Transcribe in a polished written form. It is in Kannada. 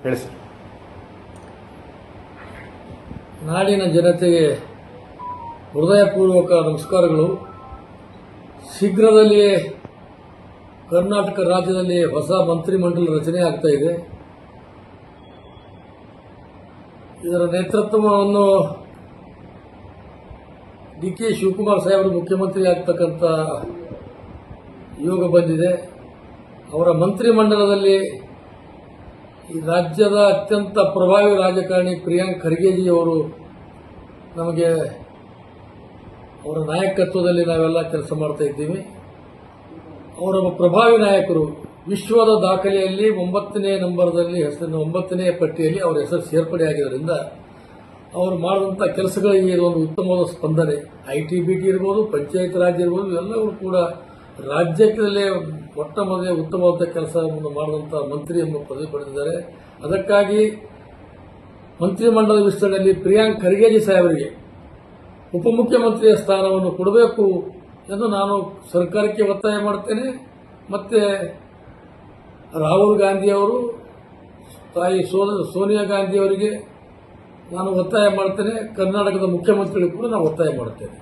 ಹೇಳಿ ಸರ್. ನಾಡಿನ ಜನತೆಗೆ ಹೃದಯಪೂರ್ವಕ ನಮಸ್ಕಾರಗಳು. ಶೀಘ್ರದಲ್ಲಿಯೇ ಕರ್ನಾಟಕ ರಾಜ್ಯದಲ್ಲಿ ಹೊಸ ಮಂತ್ರಿಮಂಡಲ ರಚನೆ ಆಗ್ತಾ ಇದೆ. ಇದರ ನೇತೃತ್ವವನ್ನು ಡಿ.ಕೆ. ಶಿವಕುಮಾರ್ ಸಾಹೇಬರು ಮುಖ್ಯಮಂತ್ರಿ ಆಗ್ತಕ್ಕಂಥ ಯೋಗ ಬಂದಿದೆ. ಅವರ ಮಂತ್ರಿಮಂಡಲದಲ್ಲಿ ಈ ರಾಜ್ಯದ ಅತ್ಯಂತ ಪ್ರಭಾವಿ ರಾಜಕಾರಣಿ ಪ್ರಿಯಾಂಕ್ ಖರ್ಗೆಜಿಯವರು ನಮಗೆ ಅವರ ನಾಯಕತ್ವದಲ್ಲಿ ನಾವೆಲ್ಲ ಕೆಲಸ ಮಾಡ್ತಾ ಇದ್ದೀವಿ. ಅವರ ಪ್ರಭಾವಿ ನಾಯಕರು ವಿಶ್ವದ ದಾಖಲೆಯಲ್ಲಿ 9ನೇ ನಂಬರ್ದಲ್ಲಿ ಹೆಸರಿನ 9ನೇ ಪಟ್ಟಿಯಲ್ಲಿ ಅವರ ಹೆಸರು ಸೇರ್ಪಡೆಯಾಗಿದ್ದರಿಂದ ಅವರು ಮಾಡಿದಂಥ ಕೆಲಸಗಳಿಗೆ ಇದೊಂದು ಉತ್ತಮವಾದ ಸ್ಪಂದನೆ. ಐಟಿ-ಬಿಟಿ ಇರ್ಬೋದು, ಪಂಚಾಯತ್ ರಾಜ್ ಇರ್ಬೋದು, ಎಲ್ಲವೂ ಕೂಡ ರಾಜ್ಯದಲ್ಲೇ ಮೊಟ್ಟ ಮೊದಲೇ ಉತ್ತಮವಾದ ಕೆಲಸವನ್ನು ಮಾಡಿದಂಥ ಮಂತ್ರಿ ಎಂಬ ಪದವಿ ಪಡೆದಿದ್ದಾರೆ. ಅದಕ್ಕಾಗಿ ಮಂತ್ರಿಮಂಡಲ ವಿಸ್ತರಣೆಯಲ್ಲಿ ಪ್ರಿಯಾಂಕ್ ಖರ್ಗೆಜಿ ಸಾಹೇಬರಿಗೆ ಉಪಮುಖ್ಯಮಂತ್ರಿಯ ಸ್ಥಾನವನ್ನು ಕೊಡಬೇಕು ಎಂದು ನಾನು ಸರ್ಕಾರಕ್ಕೆ ಒತ್ತಾಯ ಮಾಡ್ತೇನೆ. ಮತ್ತೆ ರಾಹುಲ್ ಗಾಂಧಿ ಅವರು ತಾಯಿ ಸೋನಿಯಾ ಗಾಂಧಿ ಅವರಿಗೆ ನಾನು ಒತ್ತಾಯ ಮಾಡ್ತೇನೆ. ಕರ್ನಾಟಕದ ಮುಖ್ಯಮಂತ್ರಿಗಳು ಕೂಡ ನಾನು ಒತ್ತಾಯ ಮಾಡ್ತೇನೆ.